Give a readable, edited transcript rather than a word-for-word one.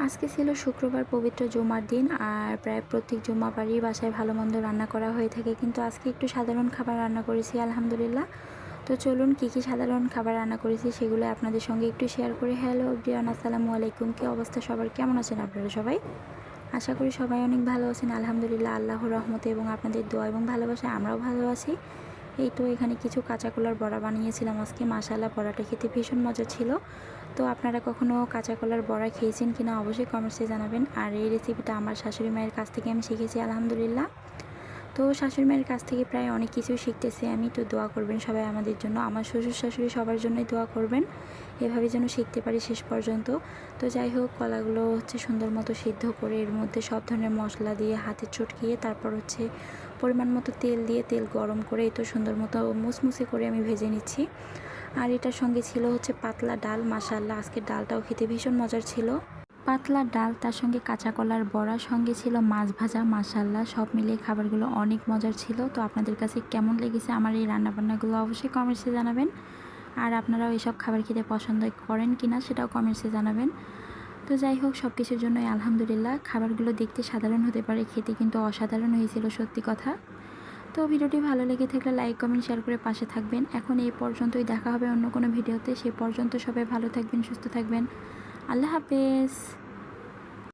আজকে ছিল শুক্রবার পবিত্র জুমার দিন। আর প্রায় প্রত্যেক জুম্মাবারই বাসায় ভালো মন্দ রান্না করা হয়ে থাকে, কিন্তু আজকে একটু সাধারণ খাবার রান্না করেছি আলহামদুলিল্লাহ। তো চলুন কী কী সাধারণ খাবার রান্না করেছি সেগুলো আপনাদের সঙ্গে একটু শেয়ার করি। হ্যালো এভরিওয়ান, আসসালামু আলাইকুম। কী অবস্থা সবার, কেমন আছেন আপনারা সবাই? আশা করি সবাই অনেক ভালো আছেন আলহামদুলিল্লাহ। আল্লাহর রহমতে এবং আপনাদের দোয়া এবং ভালোবাসায় আমরাও ভালো আছি। এই তো এখানে কিছু কাঁচা কলার বড়া বানিয়েছিলাম আজকে, মাশাআল্লাহ বড়াটা খেতে ভীষণ মজা ছিল। তো আপনারা কখনো কাঁচা কলার বড়া খেয়েছেন কিনা অবশ্যই কমেন্টসে জানাবেন। আর এই রেসিপিটা আমার শাশুড়ি মায়ের কাছ থেকে আমি শিখেছি আলহামদুলিল্লাহ। তো শাশুড়ি মায়ের কাছ থেকে প্রায় অনেক কিছুই শিখতেছি আমি। তো দোয়া করবেন সবাই আমাদের জন্য, আমার শ্বশুর শাশুড়ি সবার জন্যই দোয়া করবেন, এভাবে যেন শিখতে পারি শেষ পর্যন্ত। তো যাই হোক, কলাগুলো সুন্দর মতো সিদ্ধ করে এর মধ্যে সব ধরনের মশলা দিয়ে হাতে চটকিয়ে তারপর পরিমাণ মতো তেল দিয়ে তেল গরম করে এই তো সুন্দর মতো মুসমুসে করে আমি ভেজে নিচ্ছি। আর এটার সঙ্গে ছিল পাতলা ডাল, মাশাআল্লাহ আজকের ডালটাও খেতে ভীষণ মজার ছিল। পাতলা ডাল, তার সঙ্গে কাঁচা কলার বড়া, সঙ্গে ছিল মাছ ভাজা, মাশাআল্লাহ সব মিলিয়ে খাবারগুলো অনেক মজার ছিল। তো আপনাদের কাছে কেমন লেগেছে আমার এই রান্নাবান্নাগুলো অবশ্যই কমেন্টসে জানাবেন। আর আপনারাও এইসব খাবার খেতে পছন্দ করেন কিনা সেটাও কমেন্টসে জানাবেন। তো যাই হোক, সব কিছুর জন্যই আলহামদুলিল্লাহ। খাবারগুলো দেখতে সাধারণ হতে পারে, খেতে কিন্তু অসাধারণ হয়েছিল সত্যি কথা। তো ভিডিওটি ভালো লেগে থাকলে লাইক কমেন্ট শেয়ার করে পাশে থাকবেন। এখন এই পর্যন্তই, দেখা হবে অন্য কোনো ভিডিওতে। সে পর্যন্ত সবাই ভালো থাকবেন, সুস্থ থাকবেন। আল্লাহ হাফেজ।